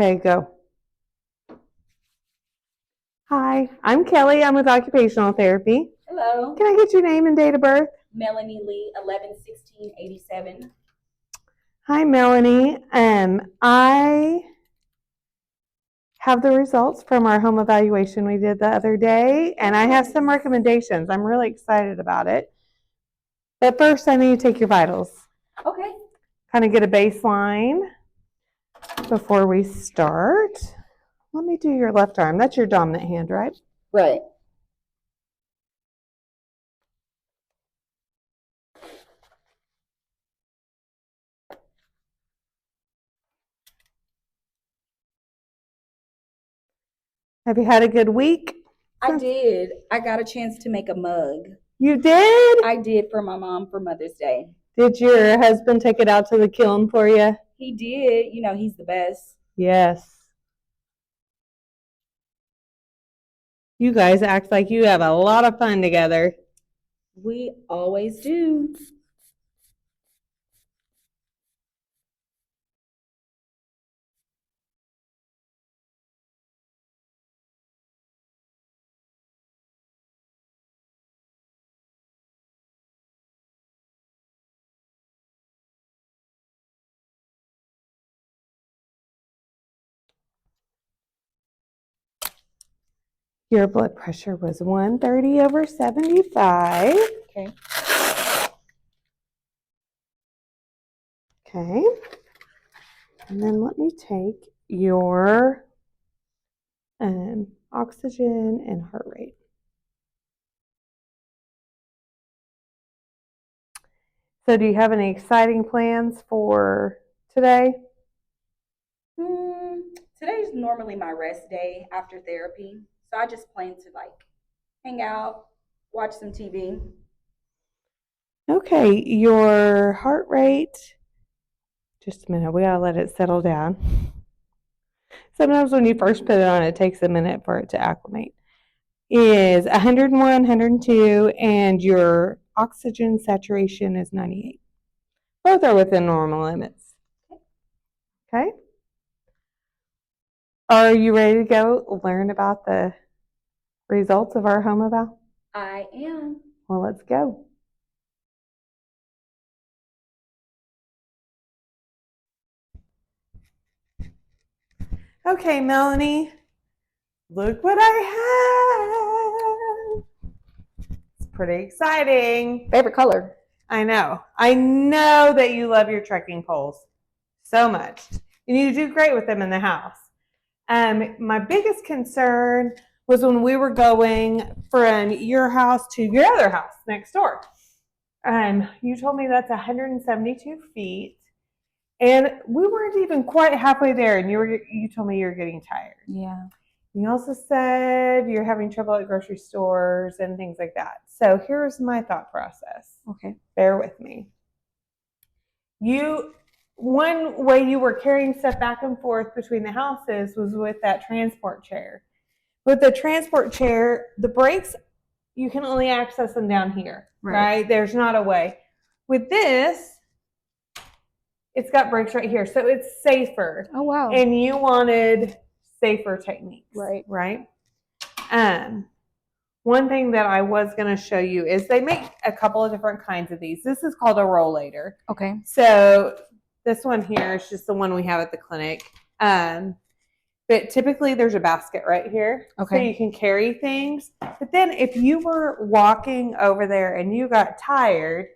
Okay, go. Hi, I'm Kelly. I'm with Occupational Therapy. Hello. Can I get your name and date of birth? Melanie Lee, 11/16/87. Hi, Melanie. I have the results from our home evaluation we did the other day, and I have some recommendations. I'm really excited about it. But first, I need to take your vitals. Okay. Kind of get a baseline before we start. Let me do your left arm. That's your dominant hand, right? Right. Have you had a good week? I did. I got a chance to make a mug. You did? I did for my mom for Mother's Day. Did your husband take it out to the kiln for you? He did. You know, he's the best. Yes. You guys act like you have a lot of fun together. We always do. Your blood pressure was 130/75. Okay. Okay. And then let me take your oxygen and heart rate. So do you have any exciting plans for today? Today's normally my rest day after therapy. So I just plan to hang out, watch some TV. Okay, your heart rate, just a minute, we gotta let it settle down. Sometimes when you first put it on, it takes a minute for it to acclimate. Is 101, 102, and your oxygen saturation is 98. Both are within normal limits. Okay? Are you ready to go learn about the results of our home eval? I am. Well, let's go. Okay, Melanie, look what I have. It's pretty exciting. Favorite color? I know. I know that you love your trekking poles so much, and you do great with them in the house. My biggest concern was when we were going from your house to your other house next door. You told me that's 172 feet, and we weren't even quite halfway there, and you told me you were getting tired. Yeah. You also said you're having trouble at grocery stores and things like that. So here's my thought process. Okay. Bear with me. One way you were carrying stuff back and forth between the houses was with that transport chair. With the transport chair, the brakes, you can only access them down here, right? There's not a way. With this, it's got brakes right here, so it's safer. Oh, wow. And you wanted safer techniques, right? One thing that I was going to show you is they make a couple of different kinds of these. This is called a rollator. Okay. So this one here is just the one we have at the clinic. But typically there's a basket right here. Okay. So you can carry things. But then if you were walking over there and you got tired,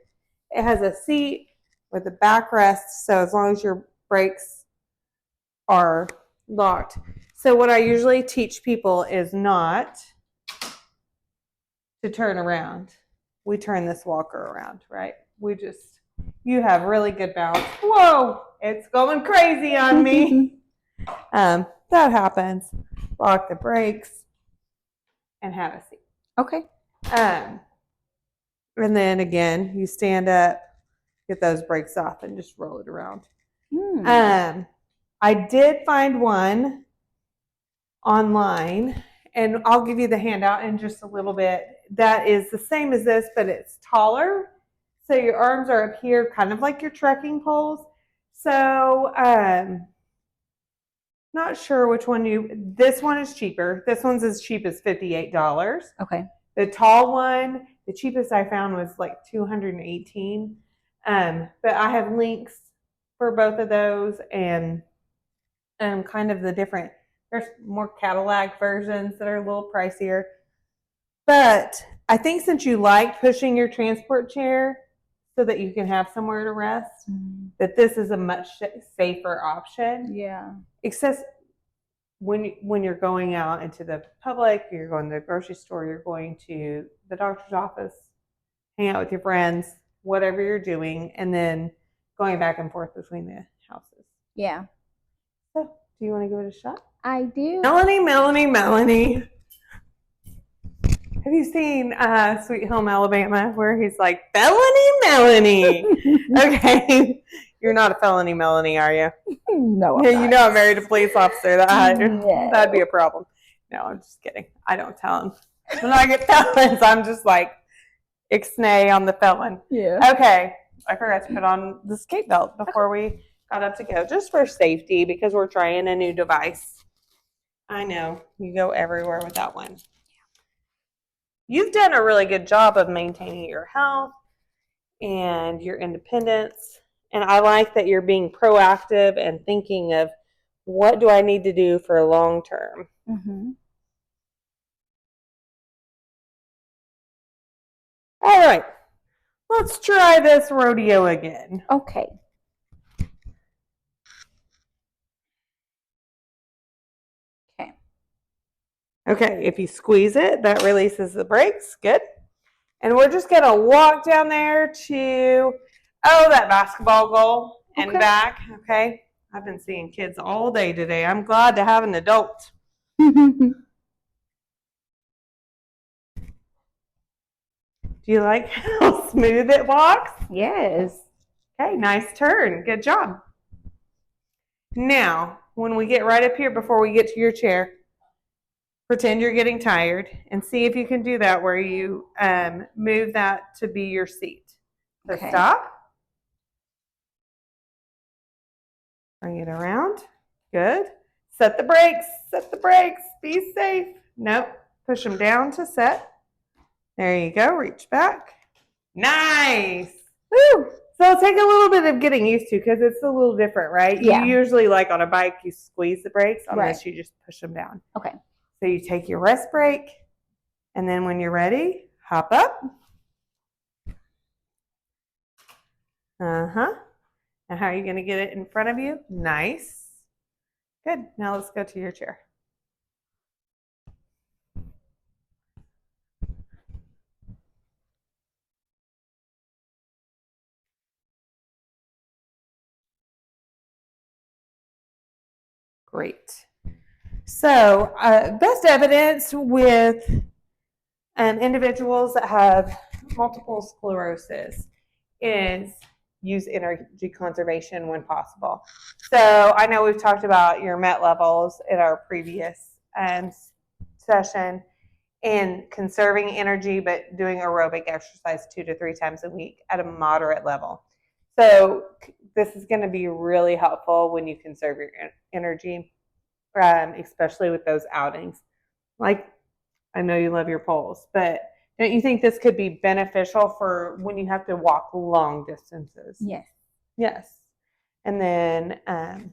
it has a seat with a backrest. So as long as your brakes are locked. So what I usually teach people is not to turn around. We turn this walker around, right? You have really good balance. Whoa, it's going crazy on me. That happens. Lock the brakes and have a seat. Okay. And then again, you stand up, get those brakes off, and just roll it around. I did find one online, and I'll give you the handout in just a little bit. That is the same as this, but it's taller. So your arms are up here, kind of like your trekking poles. So Not sure which one this one is cheaper. This one's as cheap as $58. Okay. The tall one, the cheapest I found was like $218. But I have links for both of those and kind of the different, there's more Cadillac versions that are a little pricier. But I think since you like pushing your transport chair so that you can have somewhere to rest, that this is a much safer option. Yeah. Except when you're going out into the public, you're going to the grocery store, you're going to the doctor's office, hang out with your friends, whatever you're doing, and then going back and forth between the houses. Yeah. So, do you want to give it a shot? I do. Melanie. Have you seen Sweet Home Alabama where he's like, Felony Melanie? Okay. You're not a felony Melanie, are you? No, I'm Yeah, not. you know I'm married a police officer. No. That'd be a problem. No, I'm just kidding. I don't tell him. When I get felons, I'm just like, ixnay on the felon. Yeah. Okay. I forgot to put on the skate belt before we got up to go, just for safety, because we're trying a new device. I know. You go everywhere with that one. You've done a really good job of maintaining your health and your independence. And I like that you're being proactive and thinking of what do I need to do for long term. Mm-hmm. All right. Let's try this rodeo again. Okay. Okay, if you squeeze it, that releases the brakes. Good. And we're just going to walk down there to, that basketball goal and back. Okay. I've been seeing kids all day today. I'm glad to have an adult. Do you like how smooth it walks? Yes. Okay, nice turn. Good job. Now, when we get right up here before we get to your chair, pretend you're getting tired and see if you can do that where you move that to be your seat. So stop. Bring it around. Good. Set the brakes. Set the brakes. Be safe. Nope. Push them down to set. There you go. Reach back. Nice. Woo. So it'll take a little bit of getting used to because it's a little different, right? Yeah. You usually, like on a bike, you squeeze the brakes. On Right. this, you just push them down. Okay. So you take your rest break, and then when you're ready, hop up. Now how are you going to get it in front of you? Nice. Good. Now let's go to your chair. Great. So best evidence with individuals that have multiple sclerosis is use energy conservation when possible. So I know we've talked about your MET levels in our previous session and conserving energy, but doing aerobic exercise 2 to 3 times a week at a moderate level. So this is going to be really helpful when you conserve your energy, especially with those outings. Like, I know you love your poles, but don't you think this could be beneficial for when you have to walk long distances? Yes. Yes. And then, do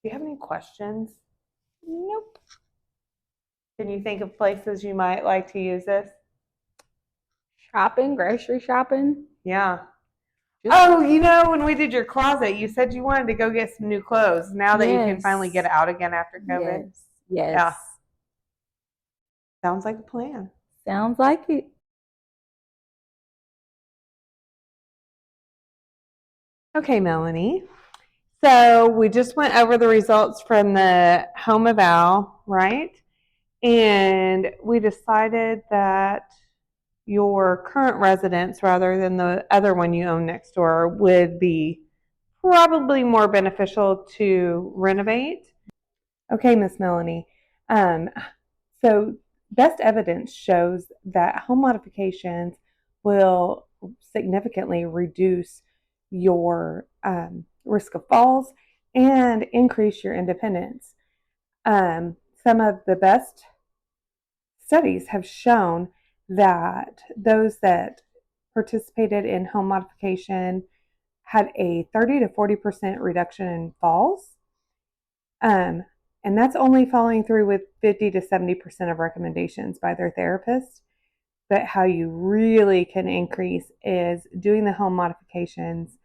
you have any questions? Nope. Can you think of places you might like to use this? Shopping, grocery shopping. Yeah. Oh, when we did your closet, you said you wanted to go get some new clothes now that you can finally get out again after COVID. Yes. Yeah. Sounds like a plan. Sounds like it. Okay, Melanie. So we just went over the results from the home eval, right? And we decided that your current residence, rather than the other one you own next door, would be probably more beneficial to renovate. Okay, Miss Melanie. So best evidence shows that home modifications will significantly reduce your risk of falls and increase your independence. Some of the best studies have shown that those that participated in home modification had a 30 to 40% reduction in falls. And that's only following through with 50 to 70% of recommendations by their therapist. But how you really can increase is doing the home modifications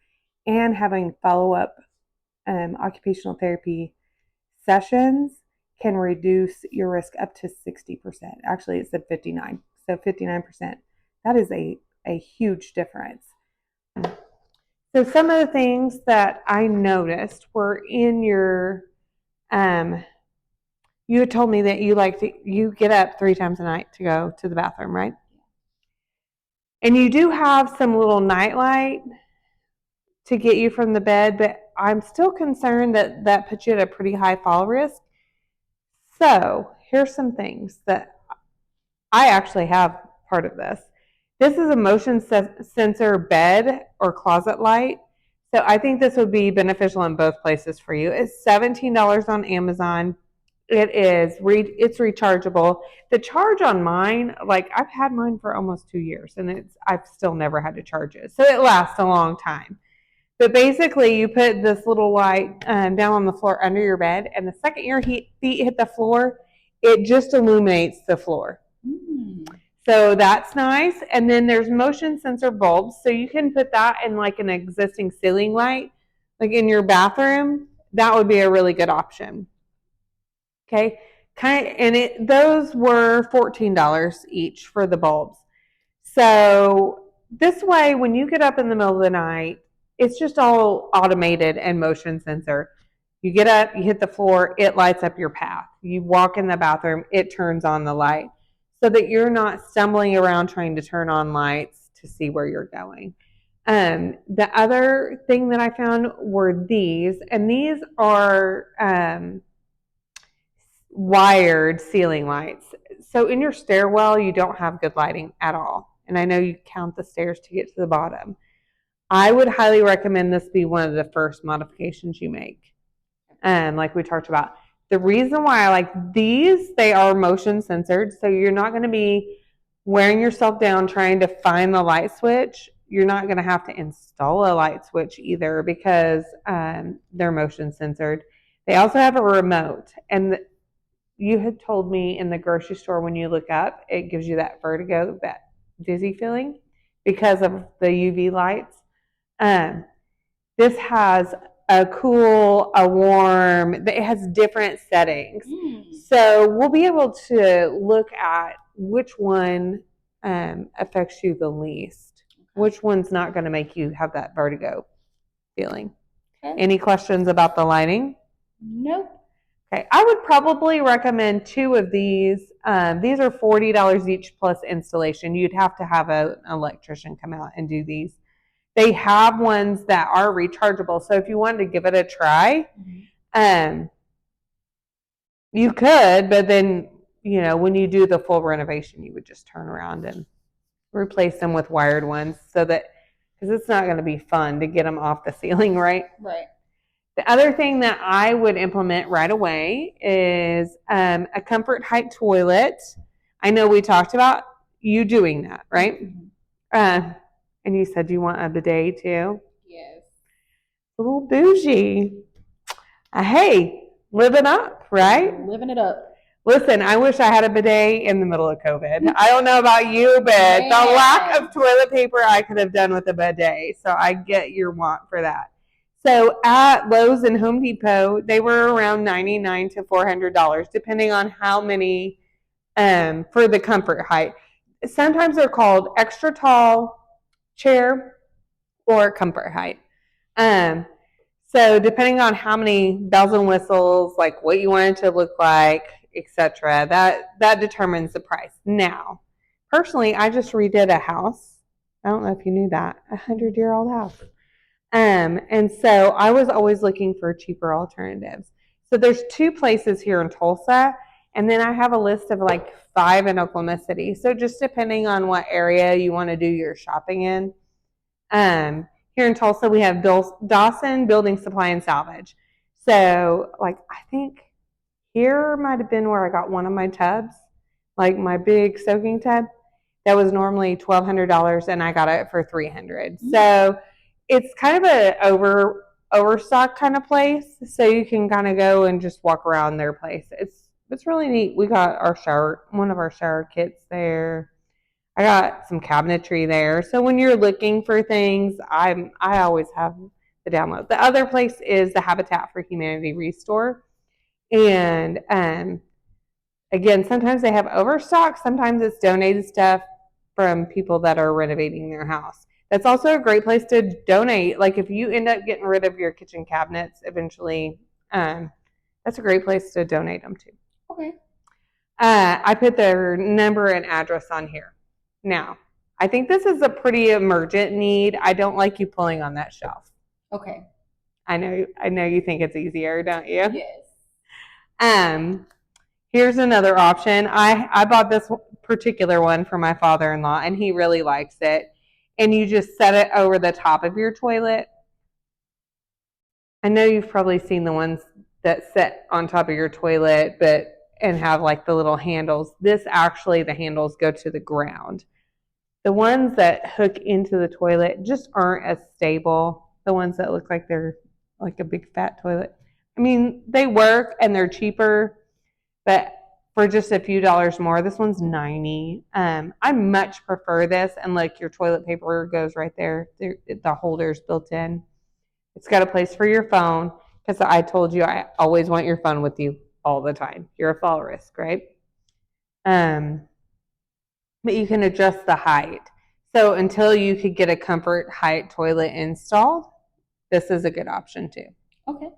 and having follow-up occupational therapy sessions can reduce your risk up to 60%. Actually, it said 59. So 59%. That is a huge difference. So some of the things that I noticed were in your, you had told me that you get up 3 times a night to go to the bathroom, right? And you do have some little nightlight to get you from the bed, but I'm still concerned that that puts you at a pretty high fall risk. So here's some things that I actually have part of this. This is a motion sensor bed or closet light. So I think this would be beneficial in both places for you. It's $17 on Amazon. It's rechargeable. The charge on mine, like I've had mine for almost 2 years and I've still never had to charge it. So it lasts a long time. But basically, you put this little light down on the floor under your bed, and the second your feet hit the floor, it just illuminates the floor. So that's nice. And then there's motion sensor bulbs, so you can put that in like an existing ceiling light, like in your bathroom. That would be a really good option. Okay, those were $14 each for the bulbs. So this way, when you get up in the middle of the night, it's just all automated and motion sensor. You get up, you hit the floor, it lights up your path. You walk in the bathroom, it turns on the light so that you're not stumbling around trying to turn on lights to see where you're going. The other thing that I found were these, and these are wired ceiling lights. So in your stairwell, you don't have good lighting at all. And I know you count the stairs to get to the bottom. I would highly recommend this be one of the first modifications you make. Like we talked about. The reason why I like these, they are motion censored. So you're not going to be wearing yourself down trying to find the light switch. You're not going to have to install a light switch either because they're motion censored. They also have a remote. And you had told me in the grocery store when you look up, it gives you that vertigo, that dizzy feeling because of the UV lights. This has a cool, a warm, it has different settings. So we'll be able to look at which one affects you the least. Which one's not going to make you have that vertigo feeling. Okay. Any questions about the lighting? Nope. Okay, I would probably recommend 2 of these. These are $40 each plus installation. You'd have to have an electrician come out and do these. They have ones that are rechargeable. So if you wanted to give it a try, you could, but then, when you do the full renovation, you would just turn around and replace them with wired ones because it's not going to be fun to get them off the ceiling, right? Right. The other thing that I would implement right away is a comfort height toilet. I know we talked about you doing that, right? Mm-hmm. And you said you want a bidet too? Yes. A little bougie. Hey, living up, right? Living it up. Listen, I wish I had a bidet in the middle of COVID. I don't know about you, but the lack of toilet paper I could have done with a bidet. So I get your want for that. So at Lowe's and Home Depot, they were around $99 to $400, depending on how many for the comfort height. Sometimes they're called extra tall chair or comfort height. So depending on how many bells and whistles, like what you want it to look like, etc., that determines the price. Now, personally, I just redid a house. I don't know if you knew that, 100-year-old house. And so I was always looking for cheaper alternatives. So there's 2 places here in Tulsa, and then I have a list of like 5 in Oklahoma City. So just depending on what area you want to do your shopping in. Here in Tulsa, we have Dawson Building Supply and Salvage. So, like, I think here might have been where I got one of my tubs, like my big soaking tub. That was normally $1,200, and I got it for $300. So it's kind of a overstock kind of place. So you can kind of go and just walk around their place. It's really neat. We got one of our shower kits there. I got some cabinetry there. So when you're looking for things, I always have the download. The other place is the Habitat for Humanity Restore. And again, sometimes they have overstock. Sometimes it's donated stuff from people that are renovating their house. That's also a great place to donate. Like if you end up getting rid of your kitchen cabinets eventually, that's a great place to donate them to. Okay. I put their number and address on here. Now, I think this is a pretty emergent need. I don't like you pulling on that shelf. Okay. I know you think it's easier, don't you? Yes. Here's another option. I bought this particular one for my father-in-law, and he really likes it. And you just set it over the top of your toilet. I know you've probably seen the ones that sit on top of your toilet, and have like the little handles. This actually, the handles go to the ground. The ones that hook into the toilet just aren't as stable. The ones that look like they're like a big fat toilet. I mean, they work and they're cheaper, but for just a few dollars more, this one's $90. I much prefer this, and like your toilet paper goes right there. The holder's built in. It's got a place for your phone, because I told you I always want your phone with you all the time. You're a fall risk, right? But you can adjust the height. So until you could get a comfort height toilet installed, this is a good option too. Okay.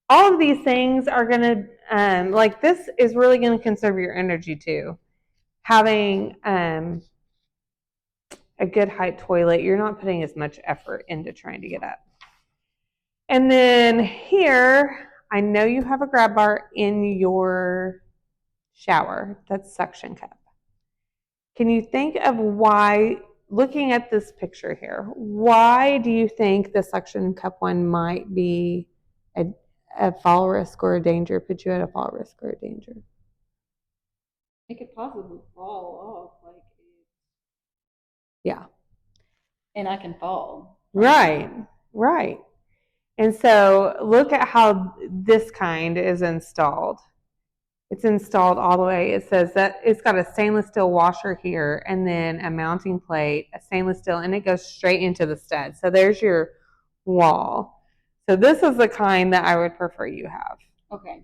All of these things are going to, like this is really going to conserve your energy too. Having a good height toilet, you're not putting as much effort into trying to get up. And then here, I know you have a grab bar in your shower. That's suction cup. Can you think of why, looking at this picture here, why do you think the suction cup one might be a fall risk or a danger, put you at a fall risk or a danger? It could possibly fall off, like it. Yeah. And I can fall. Right. And so look at how this kind is installed. It's installed all the way. It says that it's got a stainless steel washer here, and then a mounting plate, a stainless steel, and it goes straight into the stud. So there's your wall. So this is the kind that I would prefer you have. Okay.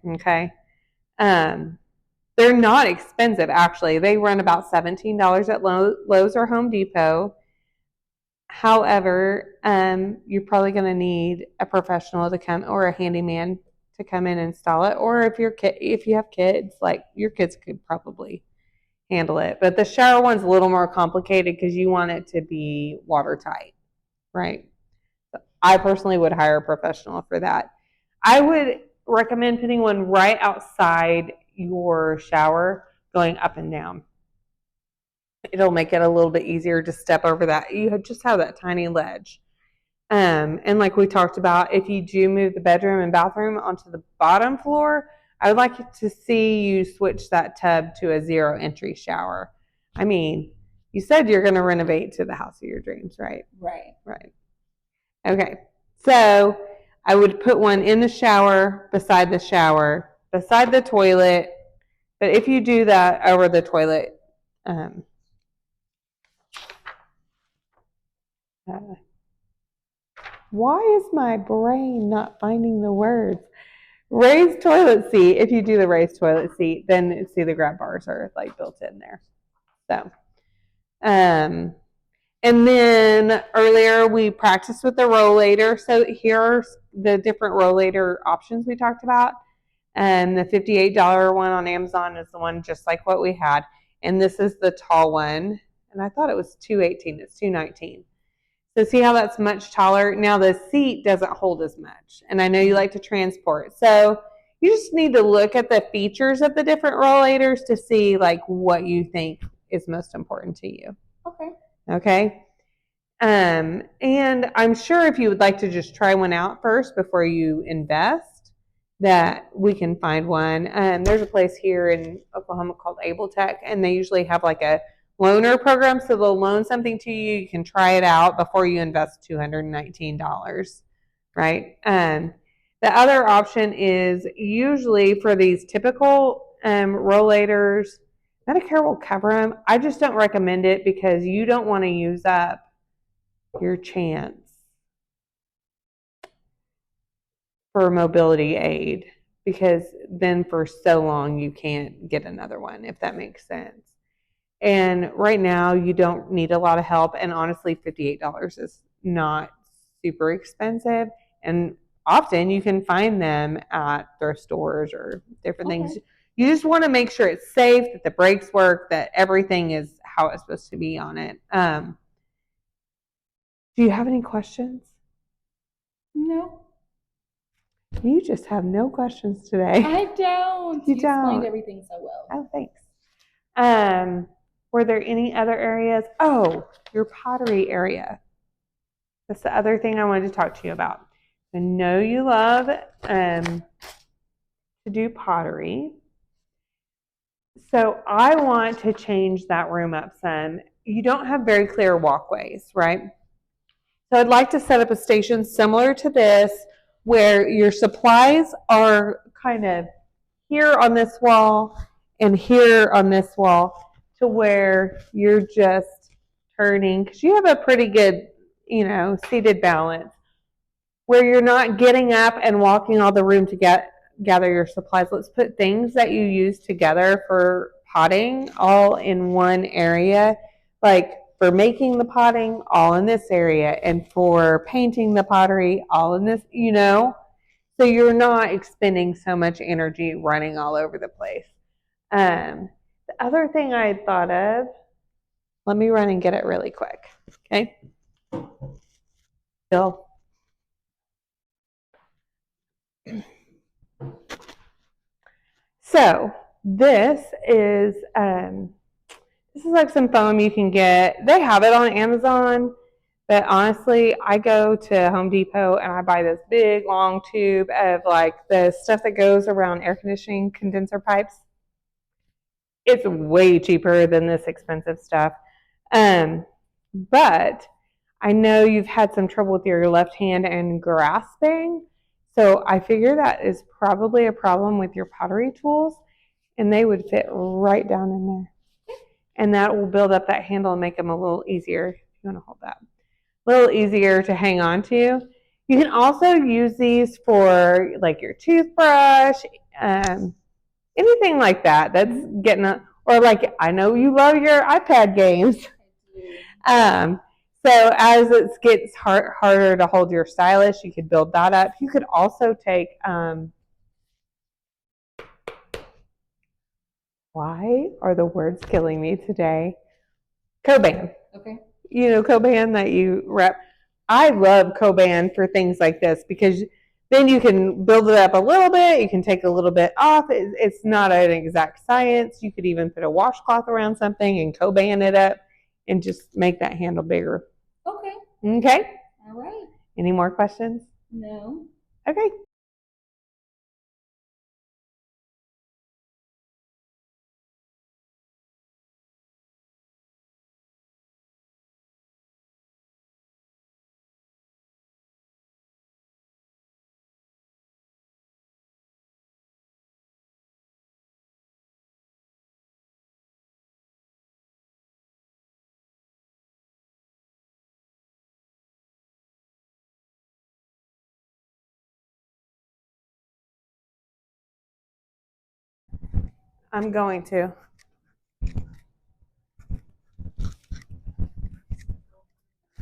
They're not expensive, actually. They run about $17 at Lowe's or Home Depot. However, you're probably going to need a professional to come, or a handyman to come in and install it. Or if you have kids, like your kids could probably handle it. But the shower one's a little more complicated because you want it to be watertight, right? So I personally would hire a professional for that. I would recommend putting one right outside your shower, going up and down. It'll make it a little bit easier to step over that. You just have that tiny ledge. And like we talked about, if you do move the bedroom and bathroom onto the bottom floor, I would like to see you switch that tub to a zero entry shower. I mean, you said you're going to renovate to the house of your dreams, right? Right. Okay. So I would put one in the shower, beside the toilet. But if you do that over the toilet, why is my brain not finding the words? Raised toilet seat. If you do the raised toilet seat, then see the grab bars are like built in there. So, and then earlier we practiced with the rollator. So here's the different rollator options we talked about. And the $58 one on Amazon is the one just like what we had. And this is the tall one. And I thought it was $218. It's $219. So see how that's much taller? Now the seat doesn't hold as much. And I know you like to transport. So you just need to look at the features of the different rollators to see like what you think is most important to you. Okay. Okay. And I'm sure if you would like to just try one out first before you invest, that we can find one. There's a place here in Oklahoma called Able Tech, and they usually have like a loaner program, so they'll loan something to you. You can try it out before you invest $219, right? The other option is usually for these typical rollators, Medicare will cover them. I just don't recommend it because you don't want to use up your chance for mobility aid, because then for so long you can't get another one, if that makes sense. And right now you don't need a lot of help, and honestly $58 is not super expensive, and often you can find them at thrift stores or different things. You just want to make sure it's safe, that the brakes work, that everything is how it's supposed to be on it. Do you have any questions? No. You just have no questions today. I don't. You You don't. explained everything so well. Oh, thanks. Were there any other areas? Oh, your pottery area. That's the other thing I wanted to talk to you about. I know you love to do pottery. So I want to change that room up some. You don't have very clear walkways, right? So I'd like to set up a station similar to this, where your supplies are kind of here on this wall and here on this wall, to where you're just turning, because you have a pretty good, seated balance, where you're not getting up and walking all the room to gather your supplies. Let's put things that you use together for potting all in one area, like for making the potting, all in this area, and for painting the pottery, all in this, so you're not expending so much energy running all over the place. The other thing I had thought of, let me run and get it really quick, okay? Bill. So this is like some foam you can get. They have it on Amazon, but honestly, I go to Home Depot and I buy this big long tube of like the stuff that goes around air conditioning condenser pipes. It's way cheaper than this expensive stuff. But I know you've had some trouble with your left hand and grasping. So I figure that is probably a problem with your pottery tools, and they would fit right down in there. And that will build up that handle and make them a little easier. If you want to hold that, a little easier to hang on to. You can also use these for like your toothbrush, anything like that. That's getting or like, I know you love your iPad games. So as it gets harder to hold your stylus, you could build that up. You could also take, why are the words killing me today? Coban. Okay. You know Coban that you wrap. I love Coban for things like this, because then you can build it up a little bit. You can take a little bit off. It's not an exact science. You could even put a washcloth around something and Coban it up and just make that handle bigger. Okay. Okay. All right. Any more questions? No. Okay. I'm going to.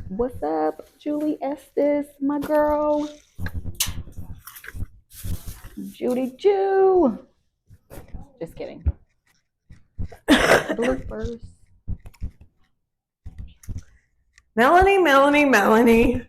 What's up, Julie Estes, my girl? Judy Jew. Just kidding. Bloopers. Melanie.